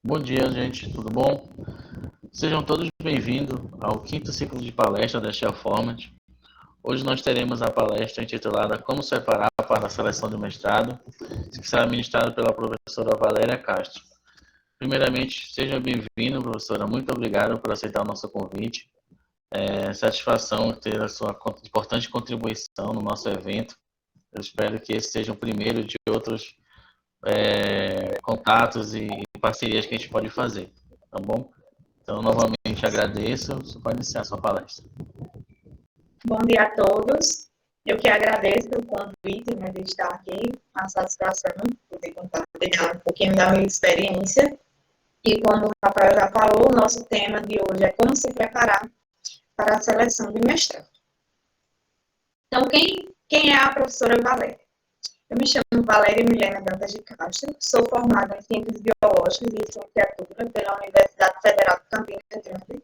Bom dia, gente, tudo bom? Sejam todos bem-vindos ao quinto ciclo de palestra da Shell Format. Hoje nós teremos a palestra intitulada Como se preparar para a seleção do mestrado, que será ministrada pela professora Valéria Castro. Primeiramente, seja bem-vindo, professora. Muito obrigado por aceitar o nosso convite. É satisfação ter a sua importante contribuição no nosso evento. Eu espero que esse seja o primeiro de outros contatos e parcerias que a gente pode fazer, tá bom? Então, novamente agradeço. Você pode iniciar a sua palestra. Bom dia a todos. Eu que agradeço o convite, de estar aqui, a satisfação, poder compartilhar um pouquinho da minha experiência. E como o Rafael já falou, o nosso tema de hoje é como se preparar para a seleção de mestrado. Então, quem é a professora Valéria? Eu me chamo Valéria Milena Dantas de Castro, sou formada em Ciências Biológicas e Licenciatura pela Universidade Federal de Campina Grande.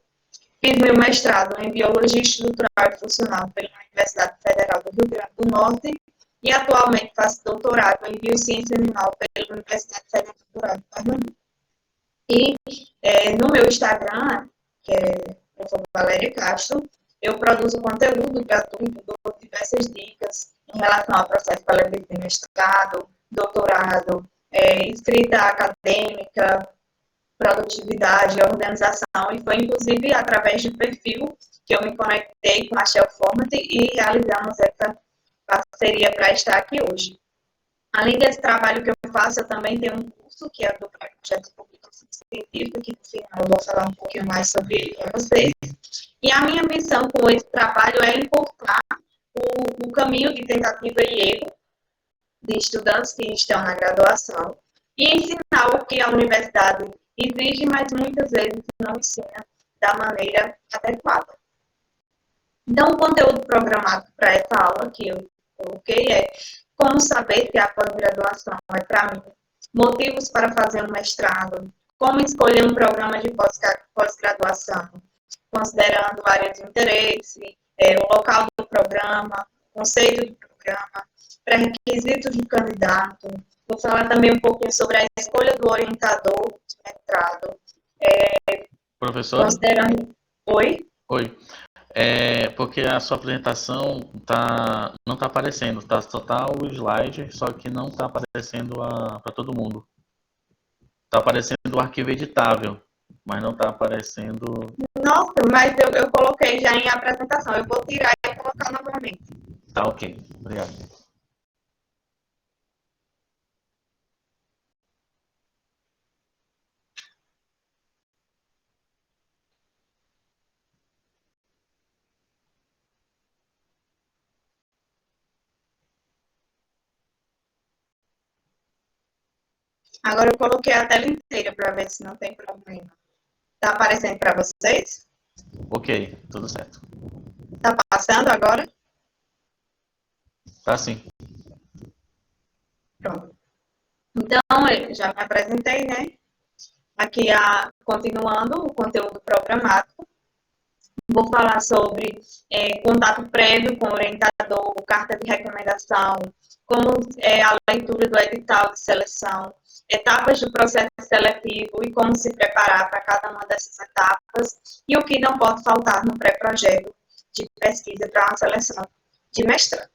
Fiz meu mestrado em Biologia Estrutural e Funcional pela Universidade Federal do Rio Grande do Norte e atualmente faço doutorado em Biociência Animal pela Universidade Federal de Pernambuco. E no meu Instagram, que é professora Valéria Castro, eu produzo conteúdo gratuito, dou diversas dicas em relação ao processo seletivo de mestrado, doutorado, escrita acadêmica, produtividade, organização, e foi inclusive através do perfil que eu me conectei com a Shell Format e realizamos essa parceria para estar aqui hoje. Além desse trabalho que eu faço, eu também tenho um curso que é do projeto de publicação científica, que no final eu vou falar um pouquinho mais sobre ele para vocês. E a minha missão com esse trabalho é encurtar o caminho de tentativa e erro de estudantes que estão na graduação e ensinar o que a universidade exige, mas muitas vezes não ensina da maneira adequada. Então, o conteúdo programado para essa aula que eu coloquei é como saber se a pós-graduação é para mim, motivos para fazer um mestrado, como escolher um programa de pós-graduação, considerando área de interesse, o local do programa, conceito do programa, pré-requisitos do candidato. Vou falar também um pouquinho sobre a escolha do orientador de mestrado. Professora? Considerando... Oi? Oi. Porque a sua apresentação não está aparecendo, só está o slide, só que não está aparecendo para todo mundo. Está aparecendo o arquivo editável, mas não está aparecendo... Nossa, mas eu coloquei já em apresentação, eu vou tirar e colocar novamente. Tá ok, obrigado. Agora eu coloquei a tela inteira para ver se não tem problema. Está aparecendo para vocês? Ok, tudo certo. Está passando agora? Tá sim. Pronto. Então, eu já me apresentei, né? Aqui, continuando o conteúdo programático, vou falar sobre contato prévio com o orientador, carta de recomendação, como a leitura do edital de seleção, etapas do processo seletivo e como se preparar para cada uma dessas etapas, e o que não pode faltar no pré-projeto de pesquisa para a seleção de mestrado.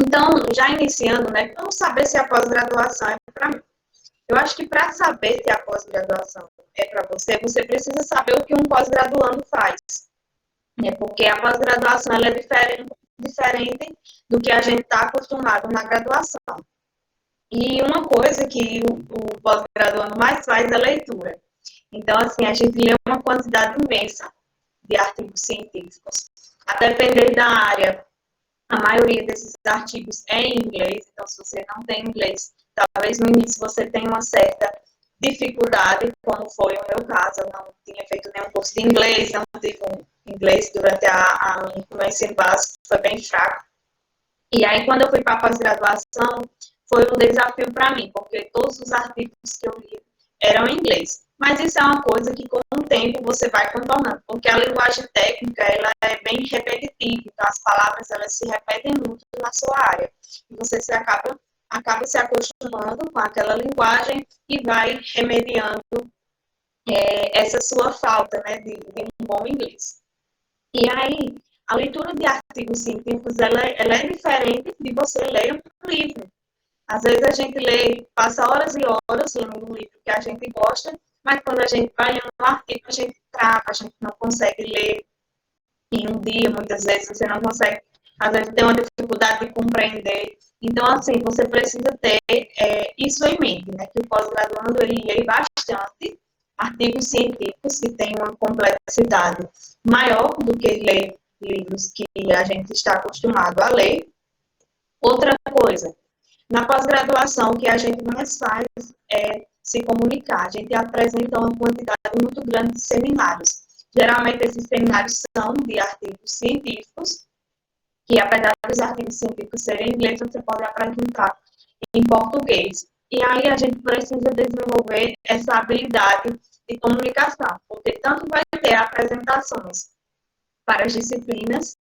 Então, já iniciando, né, como saber se a pós-graduação é para mim? Eu acho que para saber se a pós-graduação é para você, você precisa saber o que um pós-graduando faz. Porque a pós-graduação ela é diferente do que a gente está acostumado na graduação. E uma coisa que o pós-graduando mais faz é leitura. Então, assim, a gente lê uma quantidade imensa de artigos científicos. A depender da área, a maioria desses artigos é em inglês, então se você não tem inglês, talvez no início você tenha uma certa dificuldade, como foi o meu caso, eu não tinha feito nenhum curso de inglês, não tive um inglês durante o meu ensino básico, foi bem fraco. E aí, quando eu fui para a pós-graduação, foi um desafio para mim, porque todos os artigos que eu li eram em inglês. Mas isso é uma coisa que, com o tempo, você vai contornando, porque a linguagem técnica, ela é bem repetitiva, então as palavras, elas se repetem muito na sua área. E você acaba se acostumando com aquela linguagem e vai remediando essa sua falta, né, de um bom inglês. E aí, a leitura de artigos científicos, ela é diferente de você ler um livro. Às vezes a gente lê, passa horas e horas lendo um livro que a gente gosta, mas quando a gente vai em um artigo, a gente trava, a gente não consegue ler em um dia, muitas vezes você não consegue, às vezes tem uma dificuldade de compreender. Então, assim, você precisa ter isso em mente, né? Que o pós-graduando, ele lê bastante artigos científicos que têm uma complexidade maior do que ler livros que a gente está acostumado a ler. Outra coisa, na pós-graduação, o que a gente mais faz é se comunicar. A gente apresenta uma quantidade muito grande de seminários. Geralmente, esses seminários são de artigos científicos, que apesar dos artigos científicos serem em inglês, você pode apresentar em português. E aí a gente precisa desenvolver essa habilidade de comunicação, porque tanto vai ter apresentações para as disciplinas,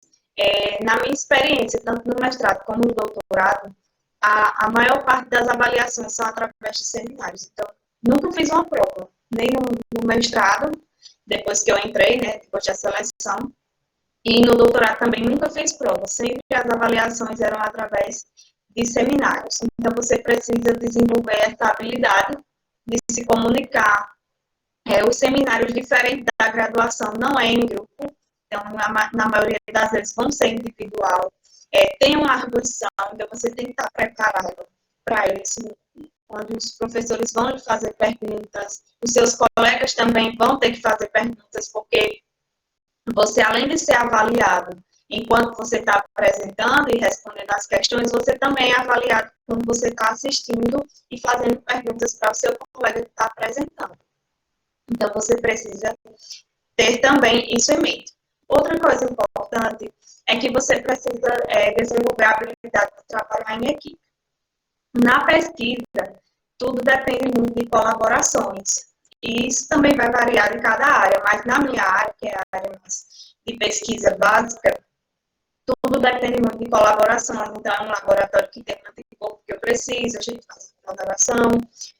na minha experiência, tanto no mestrado como no doutorado, a maior parte das avaliações são através de seminários. Então, nunca fiz uma prova, nem no mestrado, depois que eu entrei, né, depois da seleção, e no doutorado também nunca fiz prova, sempre as avaliações eram através de seminários. Então, você precisa desenvolver essa habilidade de se comunicar. Os seminários diferentes da graduação não é em grupo, então, na maioria das vezes, vão ser individual. Tem uma arguição, então você tem que estar preparado para isso. Quando os professores vão lhe fazer perguntas, os seus colegas também vão ter que fazer perguntas, porque você, além de ser avaliado enquanto você está apresentando e respondendo as questões, você também é avaliado quando você está assistindo e fazendo perguntas para o seu colega que está apresentando. Então, você precisa ter também isso em mente. Outra coisa importante é que você precisa desenvolver a habilidade de trabalhar em equipe. Na pesquisa, tudo depende muito de colaborações. E isso também vai variar em cada área, mas na minha área, que é a área de pesquisa básica, tudo depende muito de colaboração. Então, é um laboratório que tem um anticorpo que eu preciso, a gente faz colaboração.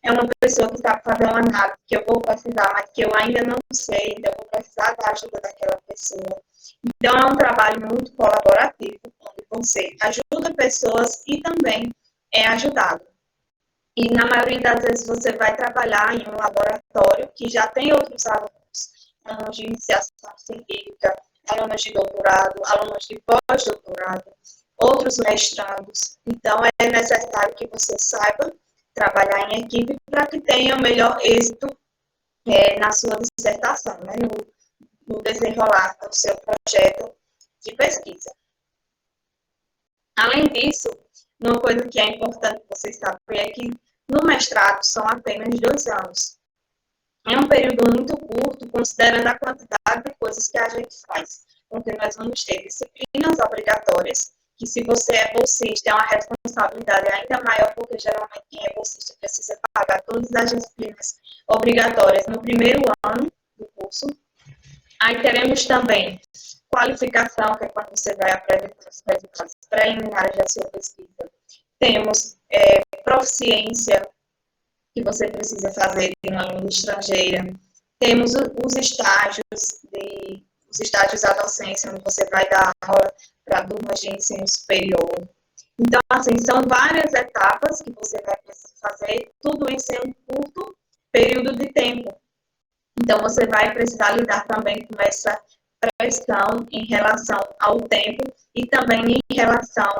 É uma pessoa que está fazendo uma análise que eu vou precisar, mas que eu ainda não sei, então eu vou precisar da ajuda daquela pessoa. Então, é um trabalho muito colaborativo, onde você ajuda pessoas e também é ajudado. E, na maioria das vezes, você vai trabalhar em um laboratório que já tem outros alunos de iniciação científica, alunos de doutorado, alunos de pós-doutorado, outros mestrandos. Então, é necessário que você saiba trabalhar em equipe para que tenha o melhor êxito na sua dissertação, né, no desenrolar do seu projeto de pesquisa. Além disso, uma coisa que é importante vocês saberem é que no mestrado são apenas 2 anos. É um período muito curto, considerando a quantidade de coisas que a gente faz, porque nós vamos ter disciplinas obrigatórias, que se você é bolsista é uma responsabilidade ainda maior, porque geralmente quem é bolsista precisa pagar todas as disciplinas obrigatórias no primeiro ano do curso. Aí teremos também qualificação, que é quando você vai apresentar os resultados preliminares da sua pesquisa. Temos proficiência, que você precisa fazer em uma língua estrangeira. Temos os estágios da docência, onde você vai dar aula para turmas de ensino superior. Então, assim, são várias etapas que você vai precisar fazer, tudo isso em um curto período de tempo. Então, você vai precisar lidar também com essa pressão em relação ao tempo e também em relação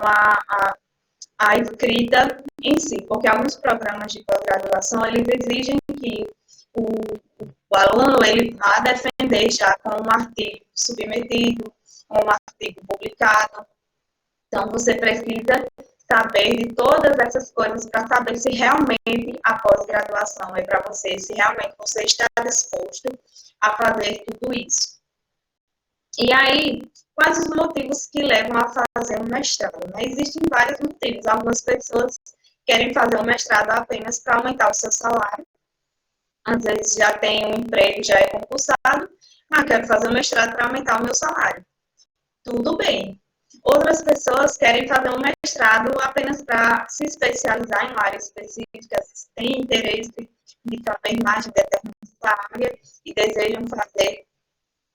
à escrita em si, porque alguns programas de pós-graduação, eles exigem que o aluno ele vá defender já com um artigo submetido, um artigo publicado. Então, você precisa saber de todas essas coisas para saber se realmente a pós-graduação é para você, se realmente você está disposto a fazer tudo isso. E aí, quais os motivos que levam a fazer um mestrado? Né? Existem vários motivos. Algumas pessoas querem fazer um mestrado apenas para aumentar o seu salário. Às vezes já tem um emprego, já é concursado. Quero fazer um mestrado para aumentar o meu salário. Tudo bem. Outras pessoas querem fazer um mestrado apenas para se especializar em uma área específica, têm interesse de saber mais de determinados área e desejam fazer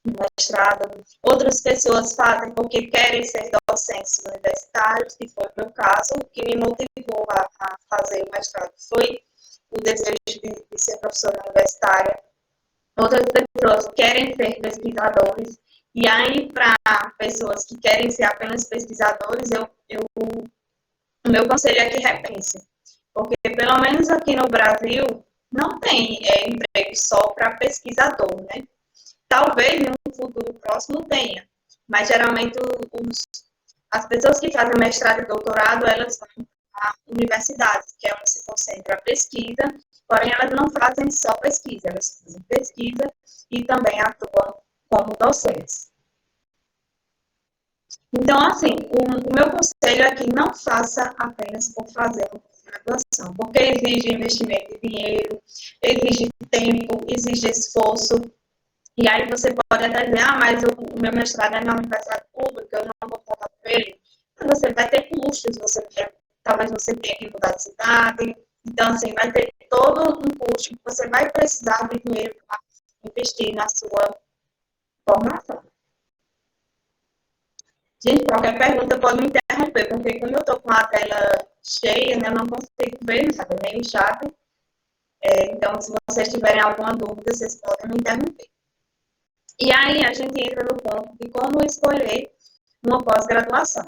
um mestrado. Outras pessoas fazem porque querem ser docentes universitários, que foi o meu caso. O que me motivou a fazer o mestrado foi o desejo de ser professora universitária. Outras pessoas querem ser pesquisadores. E aí, para pessoas que querem ser apenas pesquisadores, o meu conselho é que repense. Porque, pelo menos aqui no Brasil, não tem emprego só para pesquisador, né? Talvez em um futuro próximo tenha, mas geralmente as pessoas que fazem mestrado e doutorado, elas vão para universidades, que é onde se concentra a pesquisa, porém elas não fazem só pesquisa, elas fazem pesquisa e também atuam como docentes. Então, assim, o meu conselho é que não faça apenas por fazer uma graduação, porque exige investimento de dinheiro, exige tempo, exige esforço. E aí você pode até dizer, mas o meu mestrado é na universidade pública, eu não vou pagar por ele. Mas você vai ter custos, talvez você tenha que mudar de cidade. Então, assim, vai ter todo um custo que você vai precisar de dinheiro para investir na sua formação. Gente, qualquer pergunta pode me interromper, porque como eu estou com a tela cheia, né, eu não consigo ver, não sabe, nem o chat. Então, se vocês tiverem alguma dúvida, vocês podem me interromper. E aí a gente entra no ponto de como escolher uma pós-graduação.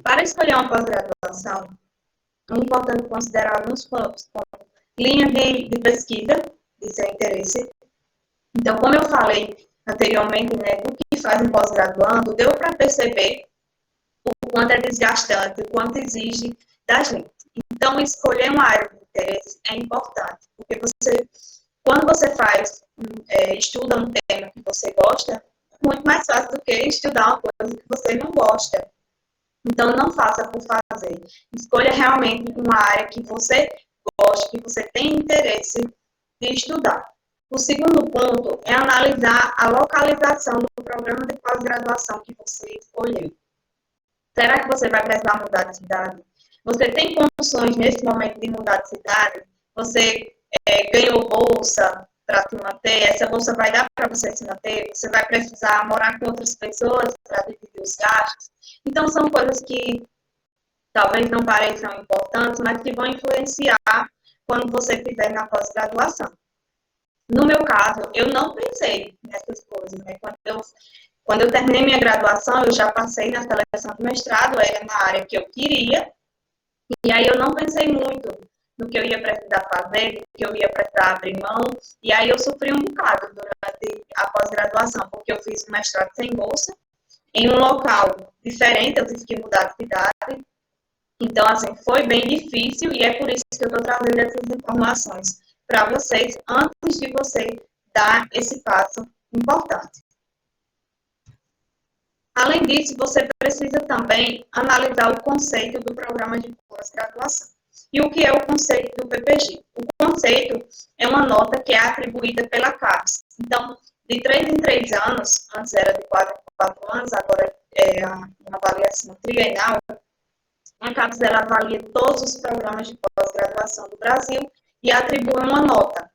Para escolher uma pós-graduação, é importante considerar alguns pontos, como linha de pesquisa, de seu interesse. Então, como eu falei anteriormente, né, do que faz um pós-graduando, deu para perceber o quanto é desgastante, o quanto exige da gente. Então, escolher uma área de interesse é importante, porque quando você estuda um tema que você gosta, é muito mais fácil do que estudar uma coisa que você não gosta. Então, não faça por fazer. Escolha realmente uma área que você gosta, que você tem interesse de estudar. O segundo ponto é analisar a localização do programa de pós-graduação que você escolheu. Será que você vai precisar mudar de cidade? Você tem condições nesse momento de mudar de cidade? Você ganhou bolsa para se manter? Essa bolsa vai dar para você se manter? Você vai precisar morar com outras pessoas para dividir os gastos? Então, são coisas que talvez não pareçam importantes, mas que vão influenciar quando você estiver na pós-graduação. No meu caso, eu não pensei nessas coisas, né? Quando eu terminei minha graduação, eu já passei na seleção do mestrado, era na área que eu queria, e aí eu não pensei muito no que eu ia precisar fazer, no que eu ia precisar abrir mão, e aí eu sofri um bocado durante a pós-graduação, porque eu fiz um mestrado sem bolsa, em um local diferente, eu tive que mudar de cidade, então, assim, foi bem difícil, e é por isso que eu estou trazendo essas informações para vocês, antes de você dar esse passo importante. Além disso, você precisa também analisar o conceito do programa de pós-graduação. E o que é o conceito do PPG? O conceito é uma nota que é atribuída pela CAPES. Então, de 3 em 3 anos, antes era de 4 em 4 anos, agora é uma avaliação trienal, a CAPES ela avalia todos os programas de pós-graduação do Brasil e atribui uma nota.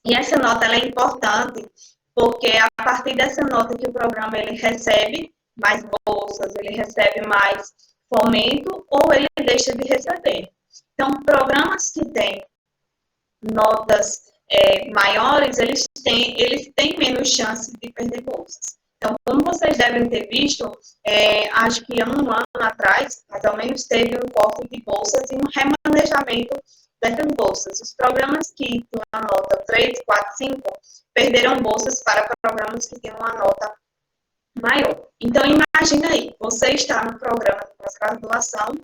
E essa nota ela é importante porque é a partir dessa nota que o programa ele recebe mais bolsas, ele recebe mais fomento ou ele deixa de receber. Então, programas que têm notas maiores, eles têm menos chance de perder bolsas. Então, como vocês devem ter visto, acho que há um ano atrás, mais ou menos, teve um corte de bolsas e um remanejamento dessas bolsas. Os programas que tinham a nota 3, 4, 5 perderam bolsas para programas que têm uma nota maior. Então, imagina aí, você está no programa de pós-graduação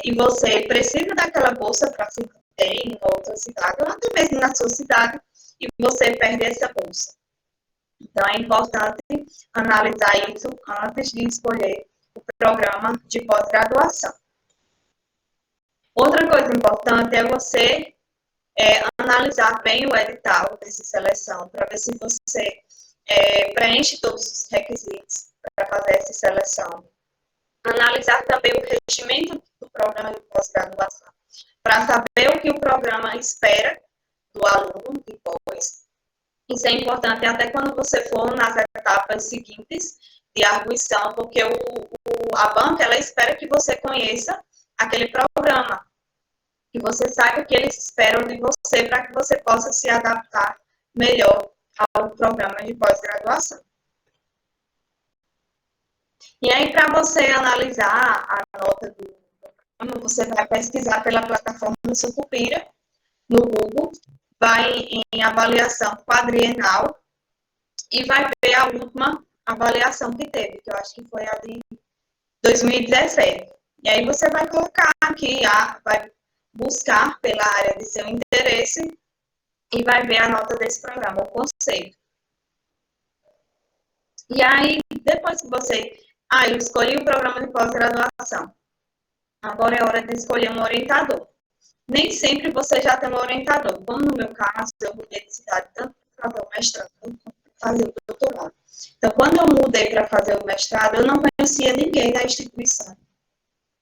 e você precisa daquela bolsa para se manter em outra cidade, ou até mesmo na sua cidade, e você perde essa bolsa. Então, é importante analisar isso antes de escolher o programa de pós-graduação. Outra coisa importante é você analisar bem o edital dessa seleção, para ver se você preenche todos os requisitos para fazer essa seleção. Analisar também o regimento do programa de pós-graduação, para saber o que o programa espera do aluno depois. Isso é importante até quando você for nas etapas seguintes de arguição, porque a banca ela espera que você conheça aquele programa, que você saiba o que eles esperam de você para que você possa se adaptar melhor ao programa de pós-graduação. E aí, para você analisar a nota do programa, você vai pesquisar pela plataforma Sucupira, no Google, vai em avaliação quadrienal e vai ver a última avaliação que teve, que eu acho que foi a de 2017. E aí você vai colocar aqui, vai buscar pela área de seu interesse e vai ver a nota desse programa, o conceito. E aí, depois que você... eu escolhi o programa de pós-graduação. Agora é hora de escolher um orientador. Nem sempre você já tem um orientador. Como no meu caso, eu mudei de cidade tanto para fazer o mestrado quanto para fazer o doutorado. Então, quando eu mudei para fazer o mestrado, eu não conhecia ninguém na instituição.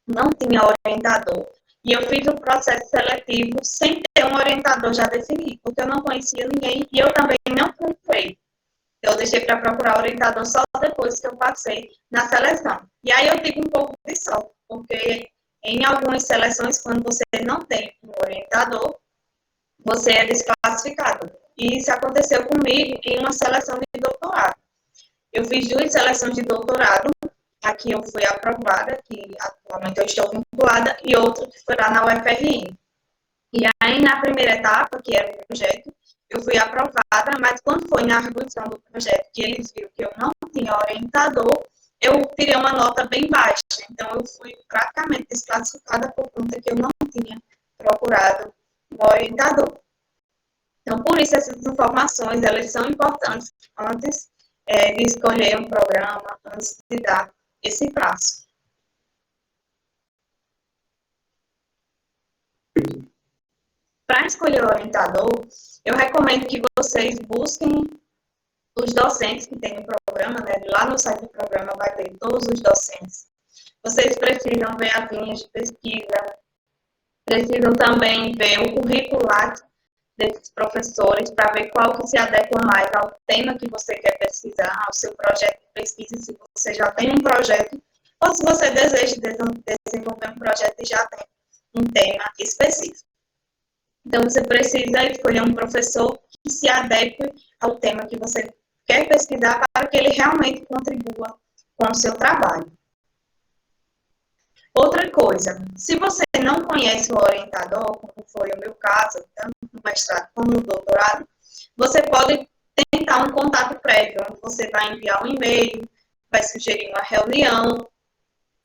Não tinha orientador. E eu fiz o processo seletivo sem ter um orientador já definido, porque eu não conhecia ninguém e eu também não procurei. Eu deixei para procurar orientador só depois que eu passei na seleção. E aí eu tive um pouco de sorte, porque em algumas seleções, quando você não tem um orientador, você é desclassificado. E isso aconteceu comigo em uma seleção de doutorado. Eu fiz 2 seleções de doutorado, aqui eu fui aprovada, que atualmente eu estou vinculada, e outra que foi lá na UFRN. E aí, na primeira etapa, que era o projeto, eu fui aprovada, mas quando foi na arguição do projeto, que eles viram que eu não tinha orientador, eu tirei uma nota bem baixa. Então, eu fui praticamente desclassificada por conta que eu não tinha procurado um orientador. Então, por isso, essas informações, elas são importantes antes de escolher um programa, antes de dar esse prazo. Para escolher o orientador, eu recomendo que vocês busquem os docentes que tem no programa, né? Lá no site do programa vai ter todos os docentes. Vocês precisam ver as linhas de pesquisa, precisam também ver o currículo desses professores para ver qual que se adequa mais ao tema que você quer pesquisar, ao seu projeto de pesquisa, se você já tem um projeto, ou se você deseja desenvolver um projeto e já tem um tema específico. Então, você precisa escolher um professor que se adeque ao tema que você quer pesquisar para que ele realmente contribua com o seu trabalho. Outra coisa, se você não conhece o orientador, como foi o meu caso, tanto no mestrado como no doutorado, você pode tentar um contato prévio, onde você vai enviar um e-mail, vai sugerir uma reunião,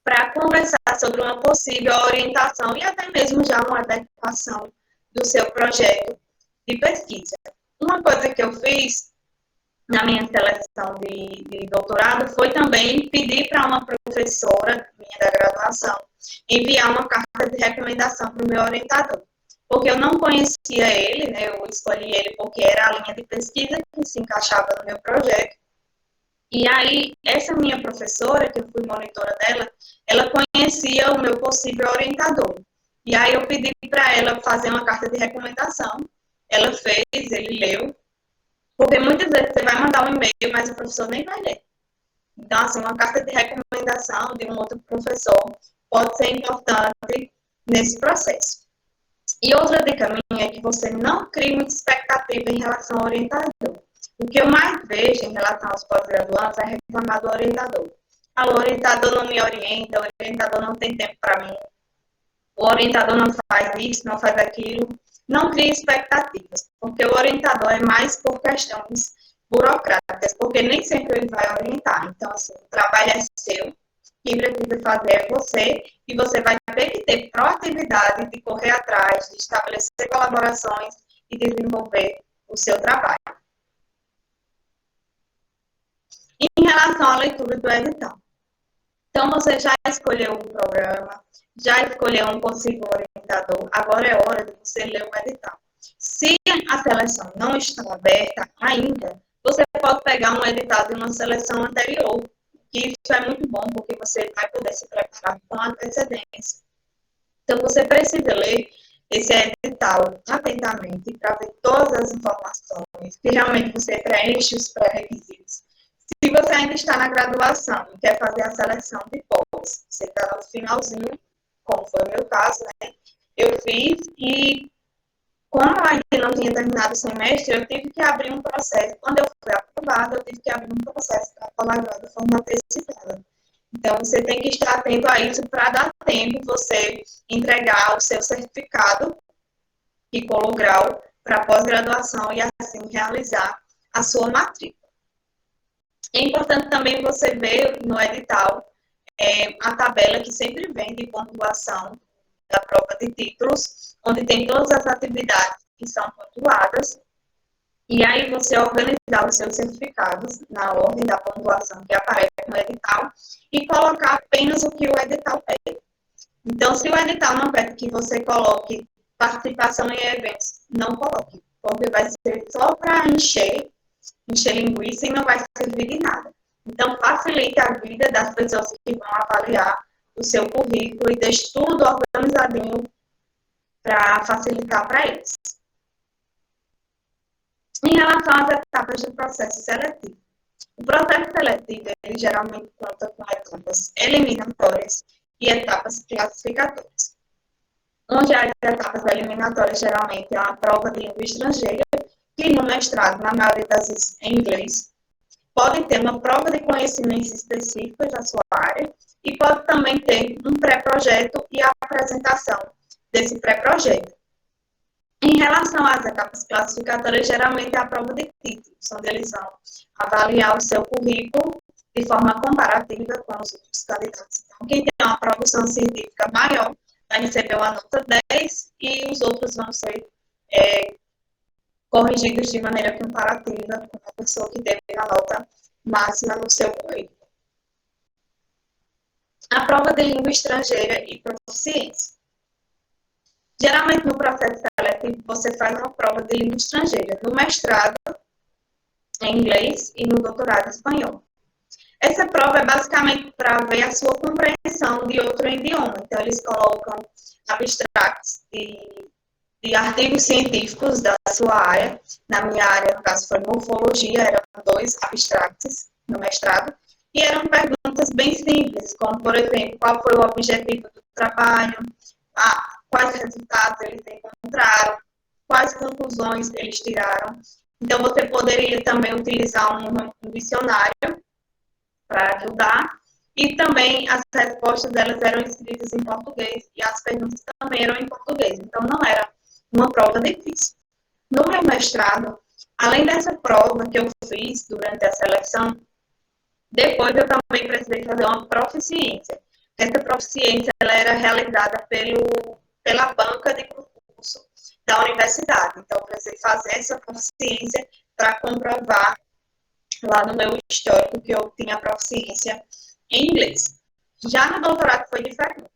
para conversar sobre uma possível orientação e até mesmo já uma adequação do seu projeto de pesquisa. Uma coisa que eu fiz na minha seleção de doutorado foi também pedir para uma professora minha da graduação enviar uma carta de recomendação para o meu orientador, porque eu não conhecia ele, né, eu escolhi ele porque era a linha de pesquisa que se encaixava no meu projeto. E aí, essa minha professora, que eu fui monitora dela, ela conhecia o meu possível orientador. E aí eu pedi para ela fazer uma carta de recomendação. Ela fez, ele leu. Porque muitas vezes você vai mandar um e-mail, mas o professor nem vai ler. Então, assim, uma carta de recomendação de um outro professor pode ser importante nesse processo. E outra dica minha é que você não crie muita expectativa em relação ao orientador. O que eu mais vejo em relação aos pós-graduandos é reclamar do orientador. O orientador não me orienta, o orientador não tem tempo para mim, o orientador não faz isso, não faz aquilo. Não crie expectativas, porque o orientador é mais por questões burocráticas, porque nem sempre ele vai orientar. Então, assim, o trabalho é seu, quem precisa fazer é você, e você vai ter que ter proatividade de correr atrás, de estabelecer colaborações e desenvolver o seu trabalho. Em relação à leitura do edital. Então, você já escolheu um programa, já escolheu um possível orientador, agora é hora de você ler o edital. Se a seleção não está aberta ainda, você pode pegar um edital de uma seleção anterior, que isso é muito bom, porque você vai poder se preparar com antecedência. Então, você precisa ler esse edital atentamente para ver todas as informações, que realmente você preenche os pré-requisitos. Se você ainda está na graduação e quer fazer a seleção de pós, você está no finalzinho, como foi o meu caso, né? Eu fiz e, como eu ainda não tinha terminado o semestre, eu tive que abrir um processo. Quando eu fui aprovada, eu tive que abrir um processo para colaborar de forma antecipada. Então, você tem que estar atento a isso para dar tempo você entregar o seu certificado e o grau para pós-graduação e assim realizar a sua matrícula. É importante também você ver no edital a tabela que sempre vem de pontuação da prova de títulos, onde tem todas as atividades que são pontuadas, e aí você organizar os seus certificados na ordem da pontuação que aparece no edital e colocar apenas o que o edital pede. Então, se o edital não pede que você coloque participação em eventos, não coloque, porque vai ser só para encher linguiça e não vai servir de nada. Então, facilite a vida das pessoas que vão avaliar o seu currículo e deixe tudo organizadinho para facilitar para eles. Em relação às etapas do processo seletivo. O processo seletivo, ele geralmente conta com etapas eliminatórias e etapas classificatórias. Onde as etapas eliminatórias geralmente é uma prova de língua estrangeira, que no mestrado, na maioria das vezes, em inglês. Pode ter uma prova de conhecimentos específicos da sua área e pode também ter um pré-projeto e a apresentação desse pré-projeto. Em relação às etapas classificatórias, geralmente é a prova de títulos, onde eles vão avaliar o seu currículo de forma comparativa com os outros candidatos. Então, quem tem uma produção científica maior vai receber uma nota 10 e os outros vão ser corrigidos de maneira comparativa com a pessoa que teve a nota máxima no seu currículo. A prova de língua estrangeira e proficiência. Geralmente, no processo seletivo, você faz uma prova de língua estrangeira, no mestrado em inglês e no doutorado em espanhol. Essa prova é basicamente para ver a sua compreensão de outro idioma. Então, eles colocam abstracts de artigos científicos da sua área. Na minha área, no caso, foi morfologia, eram 2 abstracts no mestrado. E eram perguntas bem simples, como, por exemplo, qual foi o objetivo do trabalho, quais resultados eles encontraram, quais conclusões eles tiraram. Então, você poderia também utilizar um dicionário para ajudar, e também as respostas delas eram escritas em português e as perguntas também eram em português. Então, não era uma prova difícil. No meu mestrado, além dessa prova que eu fiz durante a seleção, depois eu também precisei fazer uma proficiência. Essa proficiência ela era realizada pela banca de concurso da universidade. Então, eu precisei fazer essa proficiência para comprovar lá no meu histórico que eu tinha proficiência em inglês. Já no doutorado foi diferente.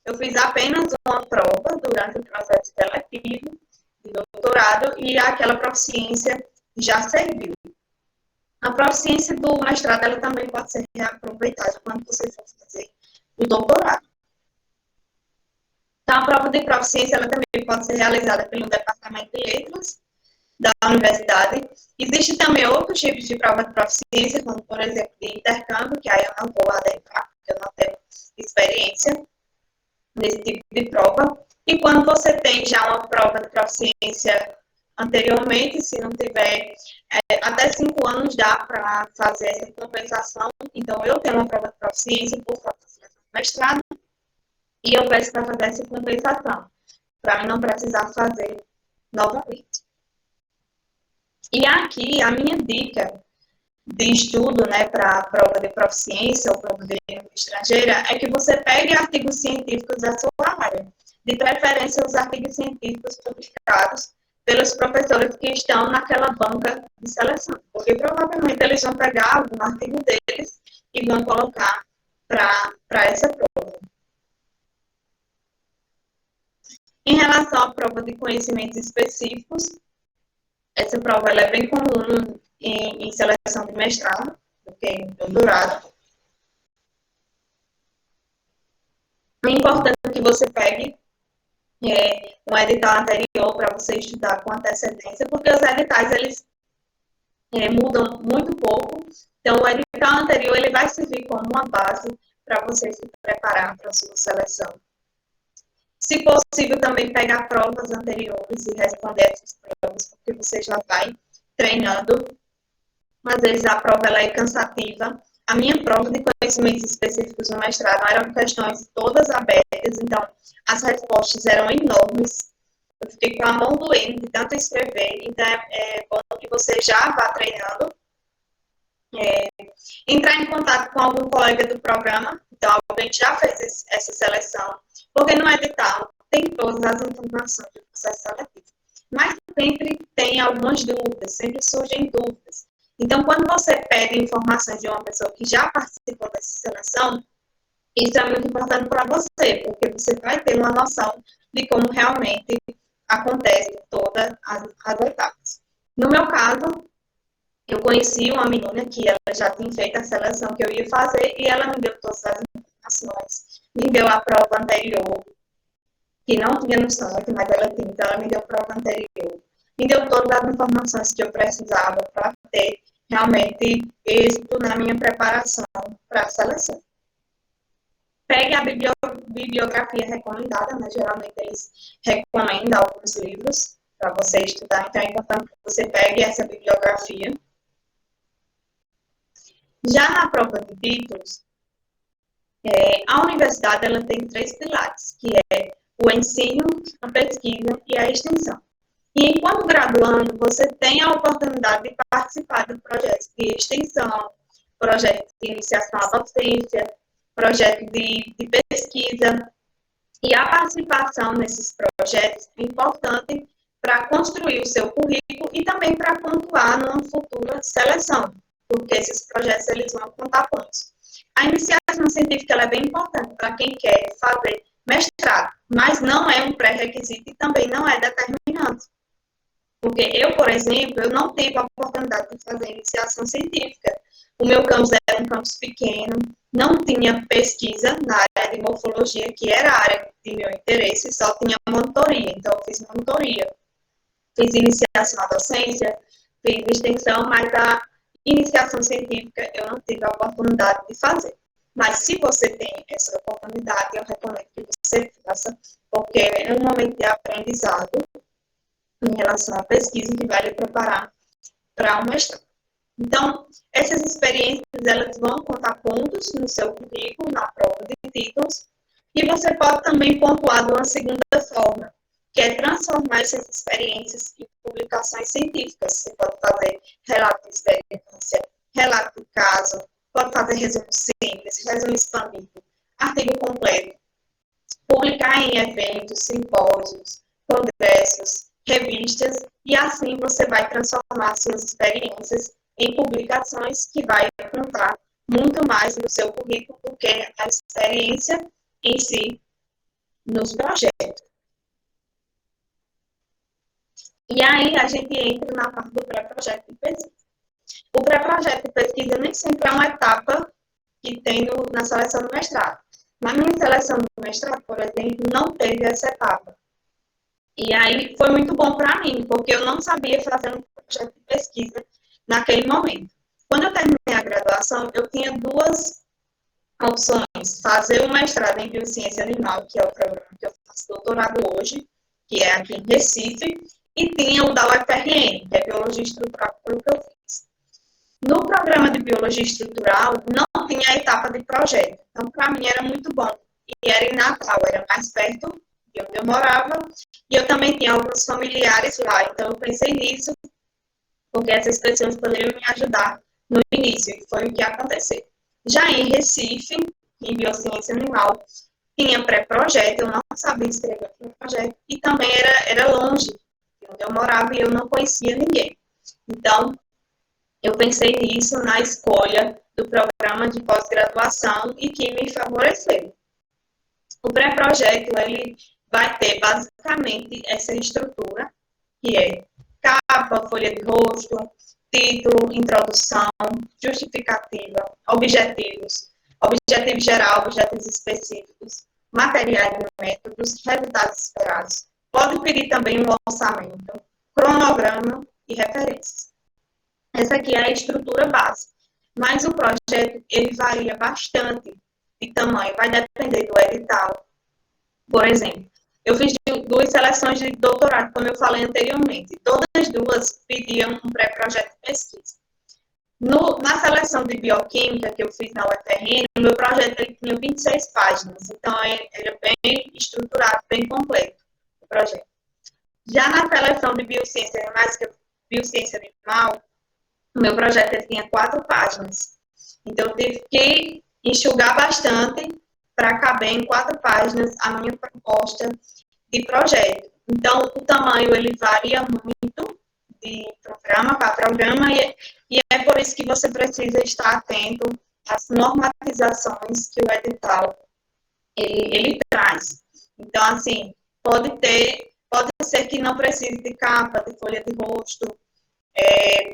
Eu fiz apenas uma prova durante o processo seletivo de doutorado e aquela proficiência já serviu. A proficiência do mestrado ela também pode ser reaproveitada quando você for fazer o doutorado. Então, a prova de proficiência ela também pode ser realizada pelo Departamento de Letras da universidade. Existe também outros tipos de prova de proficiência, como, por exemplo, de intercâmbio, que aí eu não vou adentrar, porque eu não tenho experiência nesse tipo de prova. E quando você tem já uma prova de proficiência anteriormente, se não tiver até 5 anos dá para fazer essa compensação. Então, eu tenho uma prova de proficiência por falta de mestrado e eu peço para fazer essa compensação, para não precisar fazer novamente. E aqui, a minha dica de estudo, né, para a prova de proficiência ou prova de língua estrangeira é que você pegue artigos científicos da sua área, de preferência os artigos científicos publicados pelos professores que estão naquela banca de seleção, porque provavelmente eles vão pegar algum artigo deles e vão colocar para essa prova. Em relação à prova de conhecimentos específicos, essa prova ela é bem comum em seleção de mestrado, do que em doutorado. É importante que você pegue um edital anterior para você estudar com antecedência, porque os editais, eles mudam muito pouco. Então, o edital anterior, ele vai servir como uma base para você se preparar para a sua seleção. Se possível, também pegar provas anteriores e responder essas provas, porque você já vai treinando. Às vezes a prova ela é cansativa. A minha prova de conhecimentos específicos no mestrado eram questões todas abertas, então as respostas eram enormes. Eu fiquei com a mão doendo de tanto escrever, então é bom que você já vá treinando. Entrar em contato com algum colega do programa, então alguém já fez essa seleção, porque no edital tem todas as informações do processo seletivo, mas sempre tem algumas dúvidas, sempre surgem dúvidas. Então, quando você pede informações de uma pessoa que já participou dessa seleção, isso é muito importante para você, porque você vai ter uma noção de como realmente acontece todas as etapas. No meu caso, eu conheci uma menina que ela já tinha feito a seleção que eu ia fazer e ela me deu todas as informações, me deu a prova anterior, que não tinha no site, mas ela tinha, então ela me deu a prova anterior, me deu todas as informações que eu precisava para ter realmente êxito na minha preparação para a seleção. Pegue a bibliografia recomendada, né? Geralmente eles recomendam alguns livros para você estudar, então é importante que você pegue essa bibliografia. Já na prova de títulos, a universidade ela tem 3 pilares, que é o ensino, a pesquisa e a extensão. E enquanto graduando, você tem a oportunidade de participar de projetos de extensão, projetos de iniciação à docência, projetos de pesquisa. E a participação nesses projetos é importante para construir o seu currículo e também para pontuar numa futura seleção, porque esses projetos eles vão contar pontos. A iniciação científica ela é bem importante para quem quer fazer mestrado, mas não é um pré-requisito e também não é determinante. Porque eu, por exemplo, eu não tive a oportunidade de fazer iniciação científica. O meu campus era um campus pequeno, não tinha pesquisa na área de morfologia, que era a área de meu interesse, só tinha monitoria. Então, eu fiz monitoria. Fiz iniciação à docência, fiz extensão, mas a iniciação científica eu não tive a oportunidade de fazer. Mas se você tem essa oportunidade, eu recomendo que você faça, porque é um momento de aprendizado em relação à pesquisa que vai lhe preparar para o mestrado. Então, essas experiências elas vão contar pontos no seu currículo, na prova de títulos, e você pode também pontuar de uma segunda forma, que é transformar essas experiências em publicações científicas. Você pode fazer relato de experiência, relato de caso, pode fazer resumo simples, resumo expandido, artigo completo, publicar em eventos, simpósios, congressos, revistas, e assim você vai transformar suas experiências em publicações que vai contar muito mais no seu currículo do que a experiência em si nos projetos. E aí a gente entra na parte do pré-projeto de pesquisa. O pré-projeto de pesquisa nem sempre é uma etapa que tem na seleção do mestrado. Na minha seleção do mestrado, por exemplo, não teve essa etapa. E aí foi muito bom para mim, porque eu não sabia fazer um projeto de pesquisa naquele momento. Quando eu terminei a graduação, eu tinha 2 opções. Fazer um mestrado em Biociência Animal, que é o programa que eu faço doutorado hoje, que é aqui em Recife, e tinha o da UFRN, que é Biologia Estrutural, que eu fiz. No programa de Biologia Estrutural, não tinha a etapa de projeto. Então, para mim, era muito bom. E era em Natal, era mais perto de onde eu morava, e eu também tinha alguns familiares lá, então eu pensei nisso, porque essas pessoas poderiam me ajudar no início, e foi o que aconteceu. Já em Recife, em Biociência Animal, tinha pré-projeto, eu não sabia escrever pré-projeto, e também era longe de onde eu morava e eu não conhecia ninguém. Então, eu pensei nisso na escolha do programa de pós-graduação e que me favoreceu. O pré-projeto, ele vai ter basicamente essa estrutura, que é capa, folha de rosto, título, introdução, justificativa, objetivos geral, objetivos específicos, materiais e métodos, resultados esperados. Pode pedir também um orçamento, cronograma e referências. Essa aqui é a estrutura base. Mas o projeto, ele varia bastante de tamanho, vai depender do edital. Por exemplo, eu fiz 2 seleções de doutorado, como eu falei anteriormente. Todas as 2 pediam um pré-projeto de pesquisa. Na seleção de bioquímica que eu fiz na UFRN, o meu projeto ele tinha 26 páginas, então ele é bem estruturado, bem completo, o projeto. Já na seleção de biociência animais, que é biociência animal, o meu projeto ele tinha 4 páginas. Então, eu tive que enxugar bastante para caber em 4 páginas a minha proposta de projeto. Então, o tamanho ele varia muito de programa para programa e é por isso que você precisa estar atento às normatizações que o edital ele traz. Então, assim, pode ser que não precise de capa, de folha de rosto,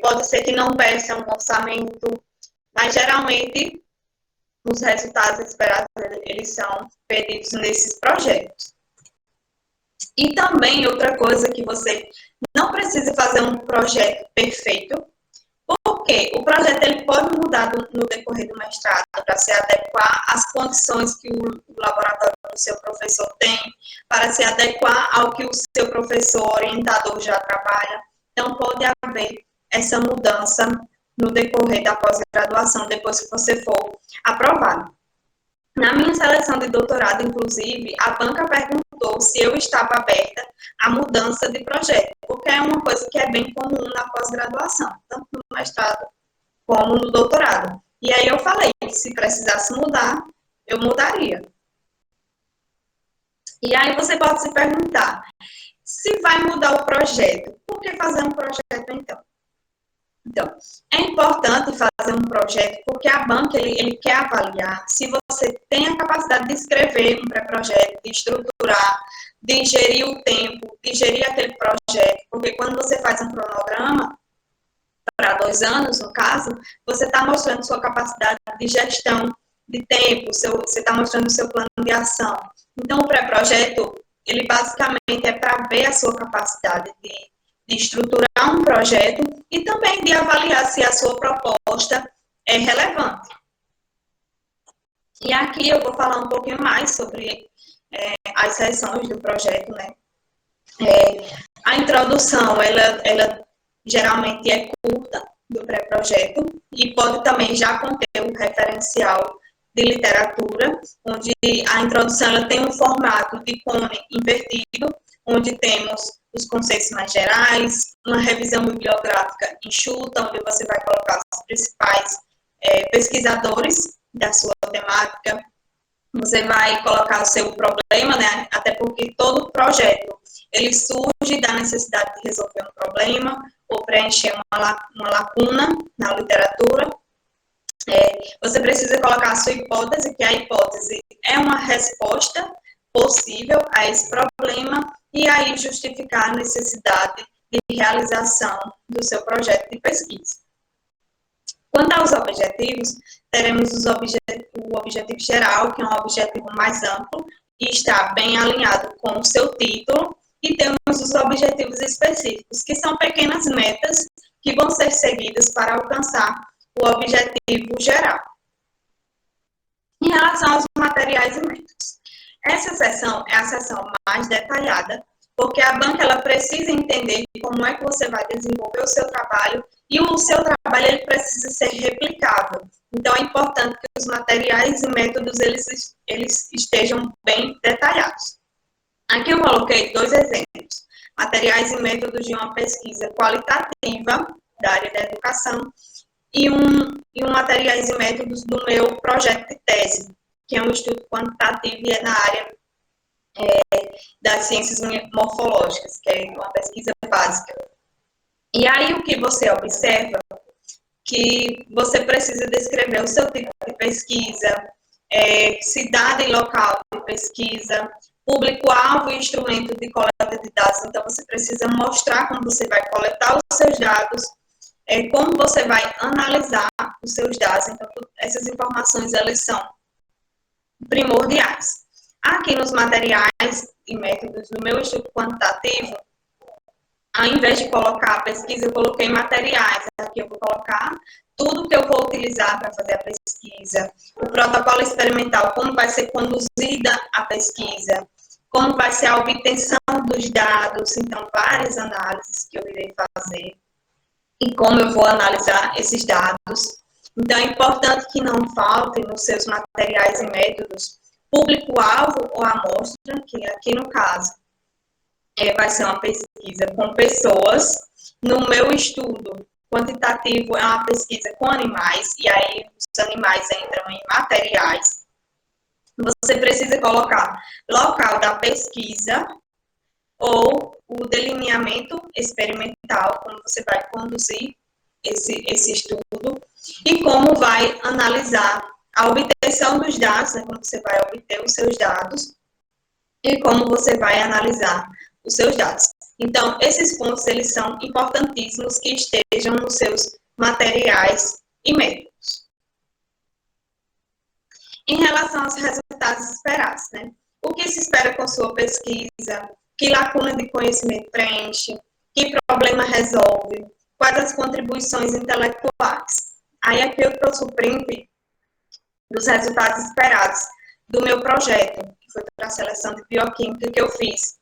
pode ser que não peça um orçamento, mas geralmente os resultados esperados eles são pedidos nesses projetos. E também outra coisa que você não precisa fazer um projeto perfeito, porque o projeto ele pode mudar no decorrer do mestrado para se adequar às condições que o laboratório do seu professor tem, para se adequar ao que o seu professor orientador já trabalha. Então, pode haver essa mudança no decorrer da pós-graduação, depois que você for aprovado. Na minha seleção de doutorado, inclusive, a banca perguntou se eu estava aberta à mudança de projeto, porque é uma coisa que é bem comum na pós-graduação, tanto no mestrado como no doutorado. E aí eu falei que se precisasse mudar, eu mudaria. E aí você pode se perguntar, se vai mudar o projeto, por que fazer um projeto então? Então, é importante fazer um projeto porque a banca ele quer avaliar se você tem a capacidade de escrever um pré-projeto, de estruturar, de gerir o tempo, de gerir aquele projeto, porque quando você faz um cronograma, para 2 anos, no caso, você está mostrando sua capacidade de gestão de tempo, você está mostrando o seu plano de ação. Então, o pré-projeto, ele basicamente é para ver a sua capacidade de estruturar um projeto e também de avaliar se a sua proposta é relevante. E aqui eu vou falar um pouquinho mais sobre as seções do projeto, né? A introdução, ela geralmente é curta do pré-projeto e pode também já conter um referencial de literatura, onde a introdução ela tem um formato de cone invertido, onde temos os conceitos mais gerais, uma revisão bibliográfica enxuta, onde você vai colocar os principais pesquisadores da sua temática. Você vai colocar o seu problema, né? Até porque todo projeto ele surge da necessidade de resolver um problema ou preencher uma lacuna na literatura. Você precisa colocar a sua hipótese, que a hipótese é uma resposta possível a esse problema e aí justificar a necessidade de realização do seu projeto de pesquisa. Quanto aos objetivos, teremos o objetivo geral, que é um objetivo mais amplo e está bem alinhado com o seu título, e temos os objetivos específicos, que são pequenas metas que vão ser seguidas para alcançar o objetivo geral. Em relação aos materiais e métodos, essa seção é a seção mais detalhada, porque a banca ela precisa entender como é que você vai desenvolver o seu trabalho e o seu trabalho ele precisa ser replicável. Então, é importante que os materiais e métodos eles estejam bem detalhados. Aqui eu coloquei 2 exemplos. Materiais e métodos de uma pesquisa qualitativa da área da educação e um materiais e métodos do meu projeto de tese, que é um estudo quantitativo e é na área das ciências morfológicas, que é uma pesquisa básica. E aí o que você observa, que você precisa descrever o seu tipo de pesquisa, cidade e local de pesquisa, público-alvo e instrumento de coleta de dados. Então, você precisa mostrar como você vai coletar os seus dados, como você vai analisar os seus dados. Então, essas informações, elas são primordiais. Aqui nos materiais e métodos do meu estudo quantitativo, ao invés de colocar a pesquisa, eu coloquei materiais. Aqui eu vou colocar tudo que eu vou utilizar para fazer a pesquisa, o protocolo experimental, como vai ser conduzida a pesquisa, como vai ser a obtenção dos dados, então várias análises que eu irei fazer e como eu vou analisar esses dados. Então é importante que não faltem nos seus materiais e métodos público-alvo ou amostra, que aqui no caso vai ser uma pesquisa com pessoas. No meu estudo quantitativo é uma pesquisa com animais, e aí os animais entram em materiais. Você precisa colocar local da pesquisa ou o delineamento experimental, como você vai conduzir esse estudo, e como vai analisar a obtenção dos dados, né, como você vai obter os seus dados, e como você vai analisar os seus dados. Então, esses pontos, eles são importantíssimos que estejam nos seus materiais e métodos. Em relação aos resultados esperados, né? O que se espera com sua pesquisa? Que lacuna de conhecimento preenche? Que problema resolve? Quais as contribuições intelectuais? Aí aqui eu trouxe o print dos resultados esperados do meu projeto, que foi para a seleção de bioquímica que eu fiz.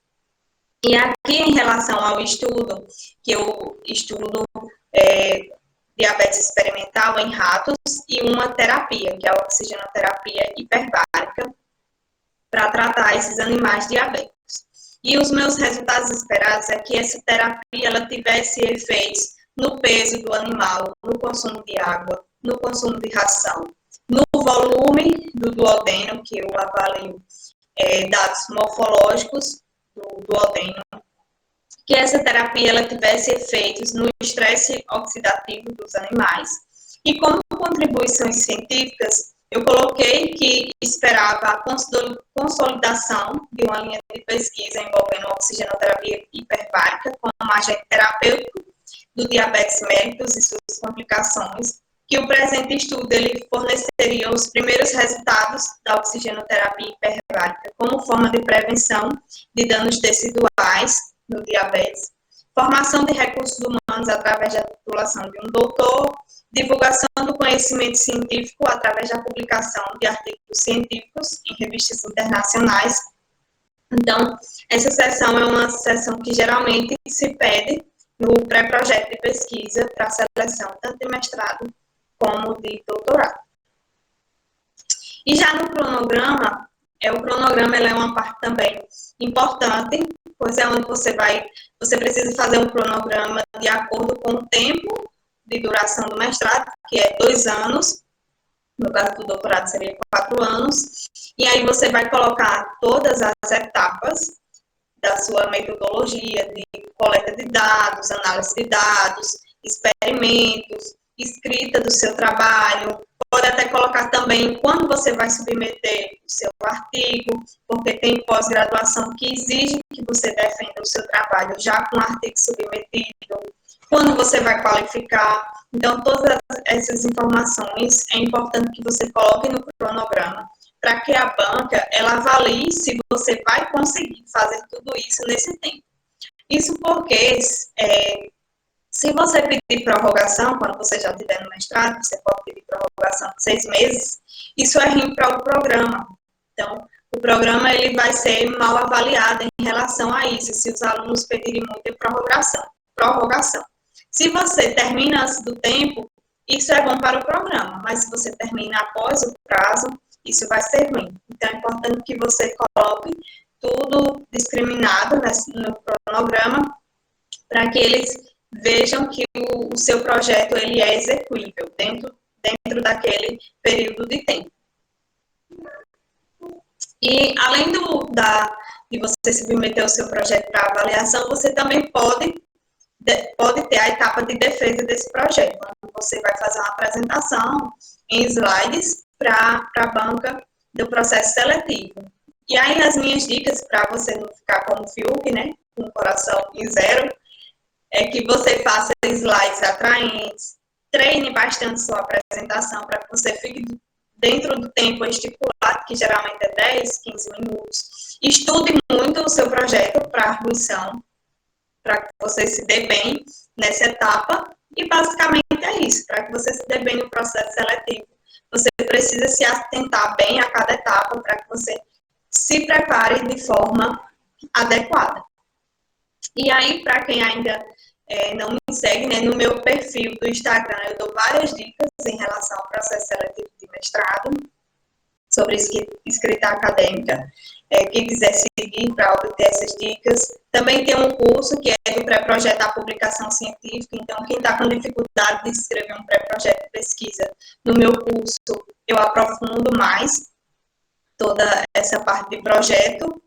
E aqui, em relação ao estudo, que eu estudo diabetes experimental em ratos e uma terapia, que é a oxigenoterapia hiperbárica, para tratar esses animais diabéticos. E os meus resultados esperados é que essa terapia ela tivesse efeitos no peso do animal, no consumo de água, no consumo de ração, no volume do duodeno, que eu avalio dados morfológicos do duodeno, que essa terapia ela tivesse efeitos no estresse oxidativo dos animais. E como contribuições científicas, eu coloquei que esperava a consolidação de uma linha de pesquisa envolvendo oxigenoterapia hiperbárica como agente terapêutico do diabetes mellitus e suas complicações, que o presente estudo ele forneceria os primeiros resultados da oxigenoterapia hiperbárica como forma de prevenção de danos teciduais no diabetes, formação de recursos humanos através da titulação de um doutor, divulgação do conhecimento científico através da publicação de artigos científicos em revistas internacionais. Então, essa sessão é uma sessão que geralmente se pede no pré-projeto de pesquisa para seleção tanto de mestrado como de doutorado. E já no cronograma, o cronograma é uma parte também importante, pois é onde você precisa fazer um cronograma de acordo com o tempo de duração do mestrado, que é 2 anos, no caso do doutorado seria 4 anos, e aí você vai colocar todas as etapas da sua metodologia de coleta de dados, análise de dados, experimentos, escrita do seu trabalho, pode até colocar também quando você vai submeter o seu artigo, porque tem pós-graduação que exige que você defenda o seu trabalho já com o artigo submetido, quando você vai qualificar. Então, todas essas informações é importante que você coloque no cronograma, para que a banca ela avalie se você vai conseguir fazer tudo isso nesse tempo. Isso porque se você pedir prorrogação, quando você já estiver no mestrado, você pode pedir prorrogação de 6 meses, isso é ruim para o programa. Então, o programa ele vai ser mal avaliado em relação a isso, se os alunos pedirem muita prorrogação. Se você termina antes do tempo, isso é bom para o programa, mas se você termina após o prazo, isso vai ser ruim. Então, é importante que você coloque tudo discriminado no cronograma, para que eles vejam que o seu projeto ele é execuível dentro daquele período de tempo. E além de você submeter o seu projeto para avaliação, você também pode ter a etapa de defesa desse projeto. Você vai fazer uma apresentação em slides para a banca do processo seletivo. E aí as minhas dicas para você não ficar como Fiuk, né, com o coração em zero, é que você faça slides atraentes, treine bastante sua apresentação para que você fique dentro do tempo estipulado, que geralmente é 10, 15 minutos. Estude muito o seu projeto para arguição, para que você se dê bem nessa etapa. E basicamente é isso, para que você se dê bem no processo seletivo. Você precisa se atentar bem a cada etapa para que você se prepare de forma adequada. E aí, para quem ainda não me segue, né, no meu perfil do Instagram, eu dou várias dicas em relação ao processo seletivo de mestrado, sobre escrita acadêmica. Quem quiser seguir para obter essas dicas. Também tem um curso que é do pré-projeto à publicação científica. Então, quem está com dificuldade de escrever um pré-projeto de pesquisa, no meu curso eu aprofundo mais toda essa parte de projeto.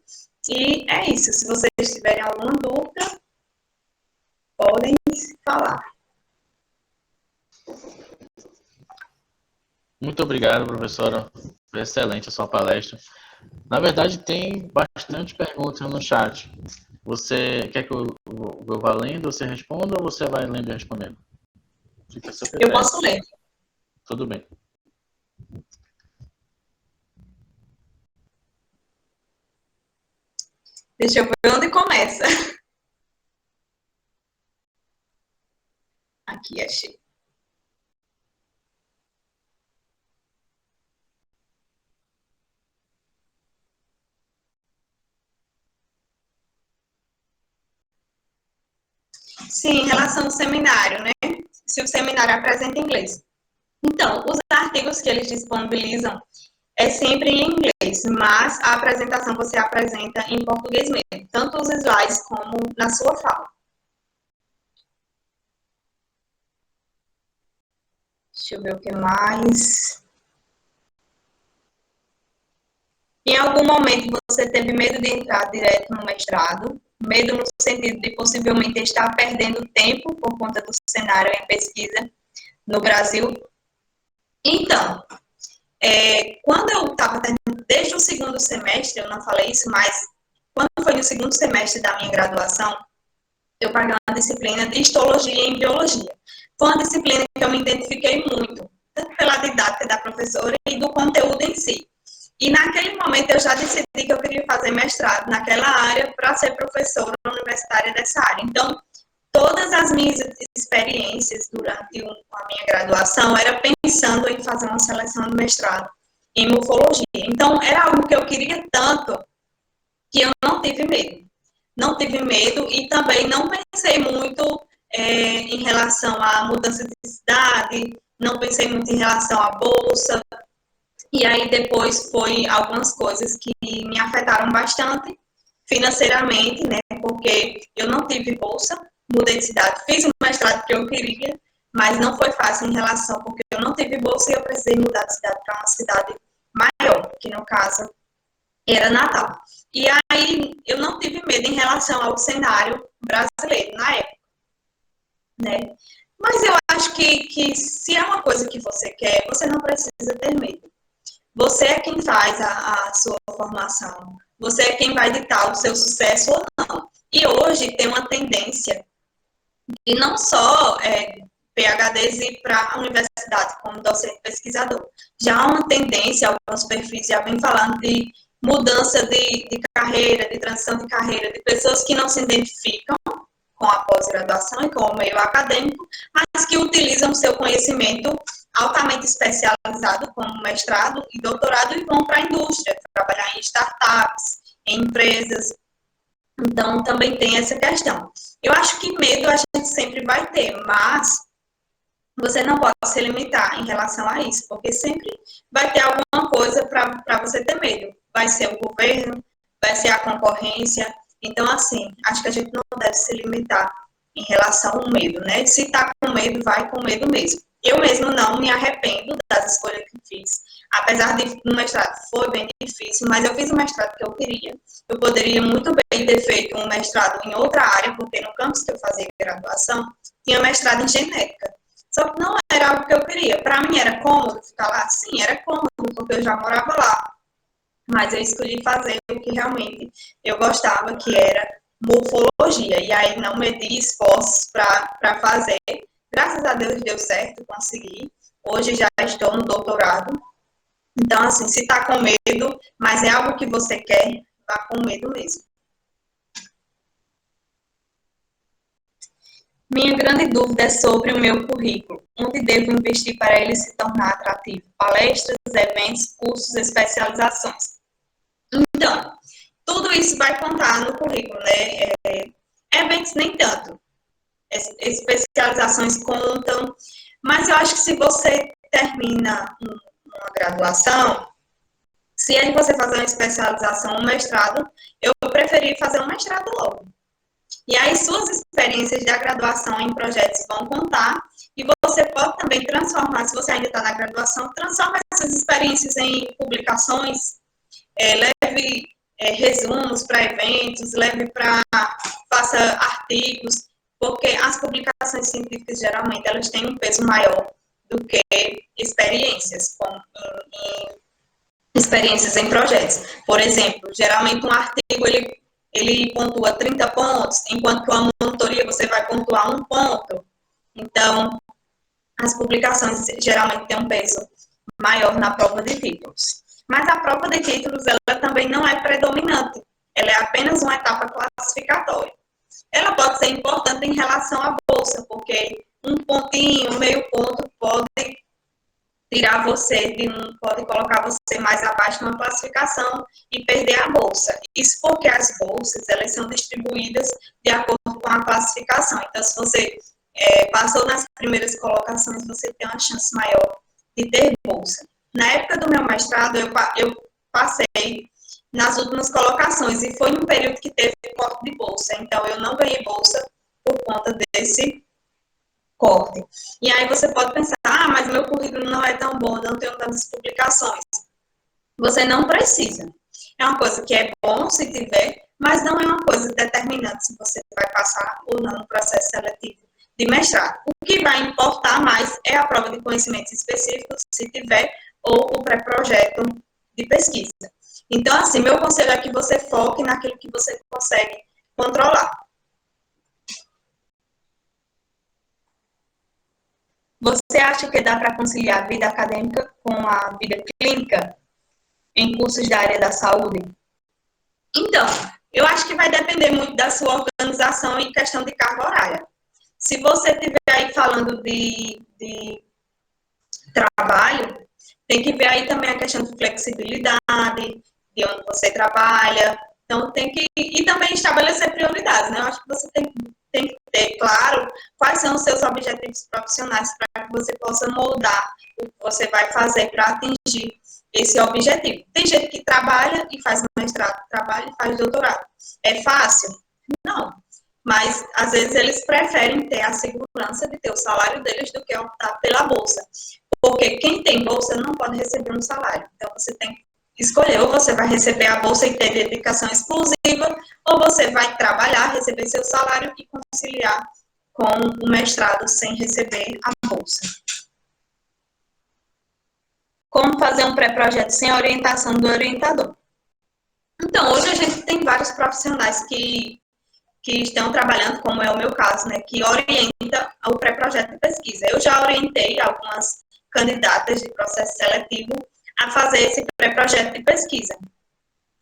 E é isso. Se vocês tiverem alguma dúvida, podem falar. Muito obrigado, professora. Foi excelente a sua palestra. Na verdade, tem bastante perguntas no chat. Você quer que eu vá lendo, você responda, ou você vai lendo e respondendo? Fica a seu critério. Eu posso ler. Tudo bem. Deixa eu ver onde começa. Aqui, achei. Sim, em relação ao seminário, né? Se o seminário apresenta inglês. Então, os artigos que eles disponibilizam é sempre em inglês, mas a apresentação você apresenta em português mesmo, tanto os slides como na sua fala. Deixa eu ver o que mais. Em algum momento você teve medo de entrar direto no mestrado? Medo no sentido de possivelmente estar perdendo tempo por conta do cenário em pesquisa no Brasil? Então, quando eu estava terminando, desde o segundo semestre, eu não falei isso, mas quando foi no segundo semestre da minha graduação, eu paguei uma disciplina de histologia em biologia. Foi uma disciplina que eu me identifiquei muito, tanto pela didática da professora e do conteúdo em si. E naquele momento eu já decidi que eu queria fazer mestrado naquela área para ser professora universitária dessa área. Então, todas as minhas experiências durante a minha graduação era pensando em fazer uma seleção de mestrado em morfologia. Então, era algo que eu queria tanto que eu não tive medo. Não tive medo e também não pensei muito em relação à mudança de cidade, não pensei muito em relação à bolsa. E aí depois foi algumas coisas que me afetaram bastante financeiramente, né? Porque eu não tive bolsa, mudei de cidade, fiz o mestrado que eu queria, mas não foi fácil em relação, porque eu não tive bolsa e eu precisei mudar de cidade para uma cidade maior, que no caso era Natal. E aí eu não tive medo em relação ao cenário brasileiro na época, né? Mas eu acho que se é uma coisa que você quer, você não precisa ter medo. Você é quem faz a sua formação. Você é quem vai ditar o seu sucesso ou não. E hoje tem uma tendência de não só PhDs ir para a universidade como docente pesquisador. Já há uma tendência, alguns perfis já vêm falando de mudança de carreira, de transição de carreira, de pessoas que não se identificam com a pós-graduação e com o meio acadêmico, mas que utilizam o seu conhecimento altamente especializado, como mestrado e doutorado, e vão para a indústria, trabalhar em startups, em empresas. Então, também tem essa questão. Eu acho que medo a gente sempre vai ter, mas você não pode se limitar em relação a isso, porque sempre vai ter alguma coisa para você ter medo. Vai ser o governo, vai ser a concorrência. Então, assim, acho que a gente não deve se limitar em relação ao medo, né? Se tá com medo, vai com medo mesmo. Eu mesmo não me arrependo das escolhas que fiz. Apesar de no mestrado foi bem difícil, mas eu fiz o mestrado que eu queria. Eu poderia muito bem ter feito um mestrado em outra área, porque no campus que eu fazia graduação, tinha mestrado em genética. Só que não era algo que eu queria. Para mim era cômodo ficar lá? Sim, era cômodo, porque eu já morava lá. Mas eu escolhi fazer o que realmente eu gostava, que era morfologia. E aí não medi esforços para fazer. Graças a Deus deu certo, consegui. Hoje já estou no doutorado. Então, assim, se está com medo, mas é algo que você quer, vá com medo mesmo. Minha grande dúvida é sobre o meu currículo. Onde devo investir para ele se tornar atrativo? Palestras, eventos, cursos, especializações. Então, tudo isso vai contar no currículo, né? Eventos nem tanto. Especializações contam. Mas eu acho que se você termina uma graduação, se aí você fazer uma especialização, um mestrado, eu preferi fazer um mestrado logo. E aí suas experiências da graduação em projetos vão contar e você pode também transformar, se você ainda está na graduação, transforma essas experiências em publicações, leve resumos para eventos, faça artigos, porque as publicações científicas geralmente elas têm um peso maior do que experiências, experiências em projetos. Por exemplo, geralmente um artigo ele pontua 30 pontos, enquanto que uma monitoria você vai pontuar 1 ponto. Então, as publicações geralmente têm um peso maior na prova de títulos. Mas a prova de títulos, ela também não é predominante. Ela é apenas uma etapa classificatória. Ela pode ser importante em relação à bolsa, porque um pontinho, meio ponto, pode tirar você, pode colocar você mais abaixo numa classificação e perder a bolsa. Isso porque as bolsas, elas são distribuídas de acordo com a classificação. Então, se você passou nas primeiras colocações, você tem uma chance maior de ter bolsa. Na época do meu mestrado, eu passei nas últimas colocações e foi um período que teve corte de bolsa. Então, eu não ganhei bolsa por conta desse corte. E aí você pode pensar, mas meu currículo não é tão bom, não tenho tantas publicações. Você não precisa. É uma coisa que é bom se tiver, mas não é uma coisa determinante se você vai passar ou não no processo seletivo de mestrado. O que vai importar mais é a prova de conhecimentos específicos, se tiver, ou o pré-projeto de pesquisa. Então, assim, meu conselho é que você foque naquilo que você consegue controlar. Você acha que dá para conciliar a vida acadêmica com a vida clínica em cursos da área da saúde? Então, eu acho que vai depender muito da sua organização e questão de carga horária. Se você estiver aí falando de trabalho, tem que ver aí também a questão de flexibilidade, de onde você trabalha. Então, tem que... E também estabelecer prioridades, né? Eu acho que você tem que ter claro quais são os seus objetivos profissionais para que você possa moldar o que você vai fazer para atingir esse objetivo. Tem gente que trabalha e faz mestrado, trabalha e faz doutorado. É fácil? Não. Mas, às vezes, eles preferem ter a segurança de ter o salário deles do que optar pela bolsa. Porque quem tem bolsa não pode receber um salário. Então, você tem que escolher, ou você vai receber a bolsa e ter dedicação exclusiva, ou você vai trabalhar, receber seu salário e conciliar com o mestrado sem receber a bolsa. Como fazer um pré-projeto sem a orientação do orientador? Então, hoje a gente tem vários profissionais que estão trabalhando, como é o meu caso, né, que orienta o pré-projeto de pesquisa. Eu já orientei algumas candidatas de processo seletivo a fazer esse pré-projeto de pesquisa.